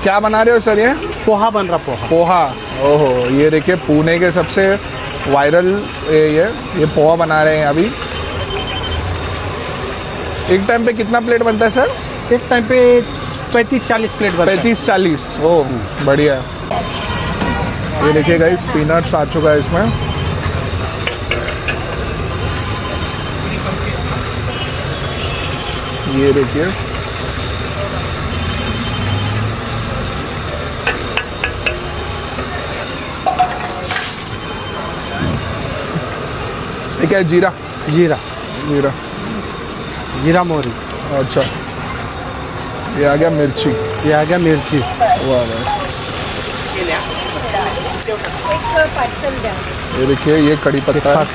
क्या बना रहे हो सर ये? पोहा बन रहा, पोहा। पोहा। ओहो, ये देखिए पुणे के सबसे वायरल ये पोहा बना रहे हैं अभी। एक टाइम पे कितना प्लेट बनता है सर? एक टाइम पे 35-40 प्लेट बनता है। 35-40। ओह बढ़िया। ये देखिए गाइस, पीनट्स आ चुका है इसमें। ये देखिए, ये क्या है? जीरा। जीरा जीरा जीरा मोहरी। अच्छा, ये आ गया मिर्ची। ये आ गया मिर्ची। वाह वाह। ये देखिए, ये कड़ी पत्ता है।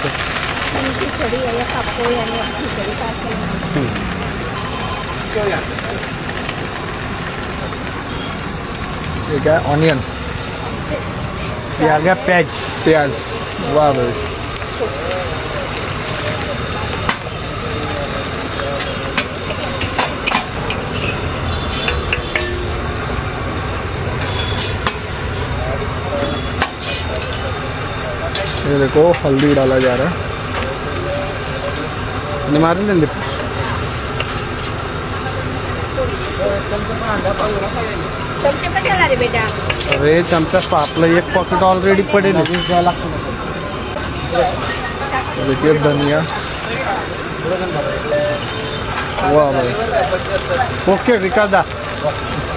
ये क्या है? ऑनियन। ये आ गया प्याज। प्याज। वाह भाई। ये देखो, हल्दी डाला जा रहा है। निमारे लेंगे। चमचे कशाला रे बेटा? अरे चमचा आपलं एक पॉकेट ऑलरेडी पडेल। देखिए धनिया। वाह भाई। ओके रिकादा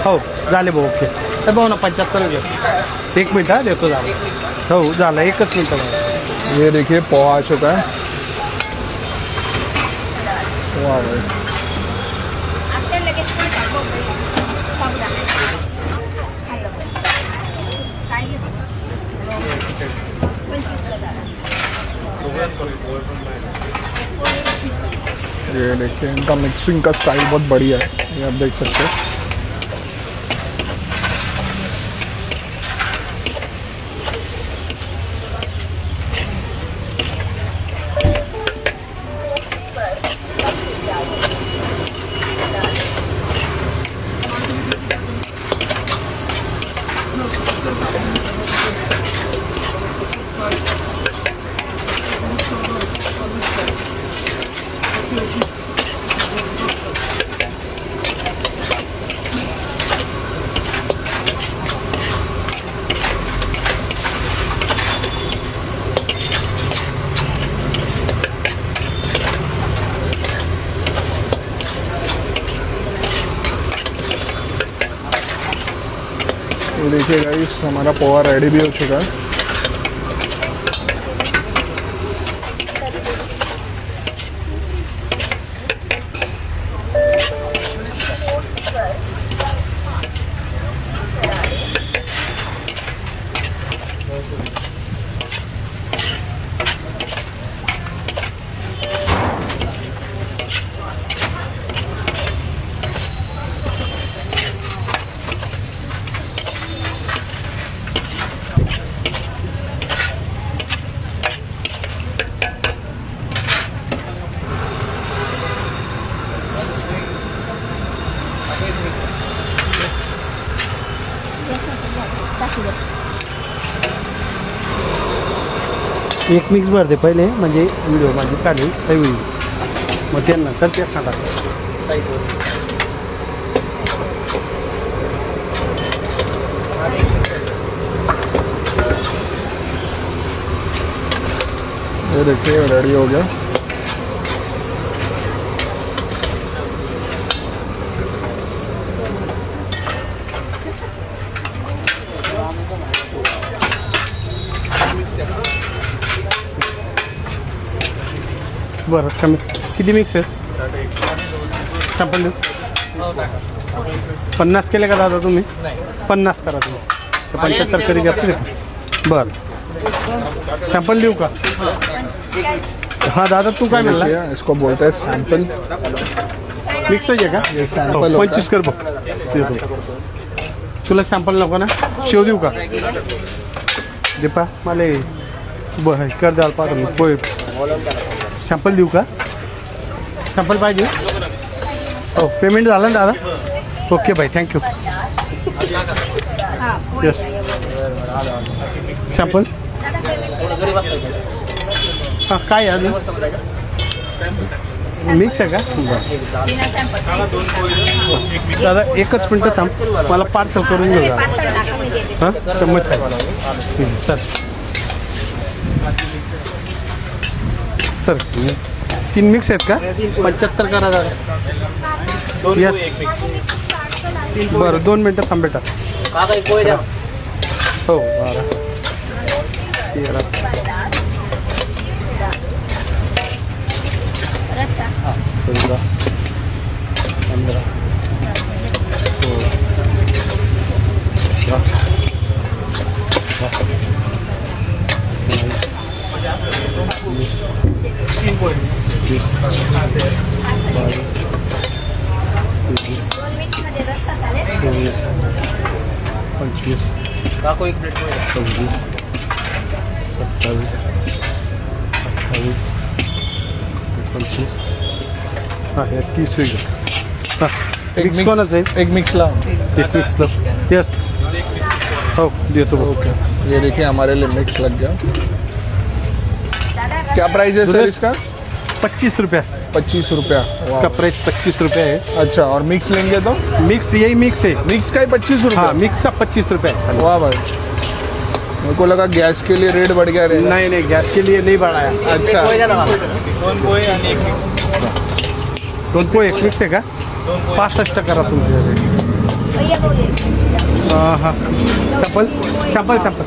हो झाले भाऊ। ओके हे भाऊ ना 75 घे। 1 मिनिट हा देतो झालं। हो झालं, 1च मिनिट भाऊ। ये देखिए पोहा आ चुका है। वाह भाई। अक्षर लगेच पण साबुदाणा. काय घेतो? 25 ला दादा. ये देखिए, इनका मिक्सिंग का स्टाइल बहुत बढ़िया है, ये आप देख सकते हैं। तो देखिए गाइस, हमारा पोहा रेडी भी हो चुका है। एक मिक्स भर दे पहिले, म्हणजे व्हिडिओ माझी काढली काही होईल मग त्यानंतर तेच सांगा. ये देखिए रेडी हो गया। बरं कमी किती मिक्स आहे? सॅम्पल देऊ? 50 केले का दादा तुम्ही? 50 करा तुम्ही. 75 करी घ्या. बरं सॅम्पल देऊ का? हां दादा तू काय म्हणला? इसको बोलते हैं सैंपल। मिक्स आहे का? ये सॅम्पल 25 कर बघ. देतो तुला सॅम्पल नको ना? शेव देऊ का? दीपा मला बरं कर द्याल पाहतो पोय. सॅम्पल देऊ का? सॅम्पल पाहिजे? हो पेमेंट झालं ना दादा? Okay bye thank you. हा पोहे Yes. आहे, बरोबर. सॅम्पल दादा पेमेंट केलं. हां काय आहे अजून मिक्स आहे का बरं बिना सॅम्पल. दादा एकच मिनटं थांब मला पार्सल करून घेऊ दादा पातळ टाका मी देते. हां चम्मच काय सर सर 3 मिक्स आहेत का 75 करा दादा यस बरं 2 मिनटं थांब बेटा हो 12 13 रस्सा 15 15 दोन मिनिटमध्ये रस्सा चालेल. 25 26 27 28 29 हां हे 30 होईल हां मिक्स कोणाचं आहे एक मिक्स लाओ. एक मिक्स लो यस हो देतो ओके ये देखिए हमारे लिए मिक्स लग गया. दादा रस्सा. क्या प्राइस है सर दुरुस्त. इसका? 25 रुपया 25 रुपया. इसका प्राइस 25 रुपया है अच्छा, और मिक्स लेंगे तो मिक्स यही मिक्स है मिक्स का ही 25 हाँ रुपया. मिक्स का 25 रुपया है वाह भाई, मेरे को लगा गैस के लिए रेट बढ़ गया रहेगा. नहीं नहीं गैस के लिए नहीं बढ़ाया अच्छा, दोन पोहे एक मिक्स आहे का 65 करा तुमचे भैया बोले. हां सॅम्पल सॅम्पल सॅम्पल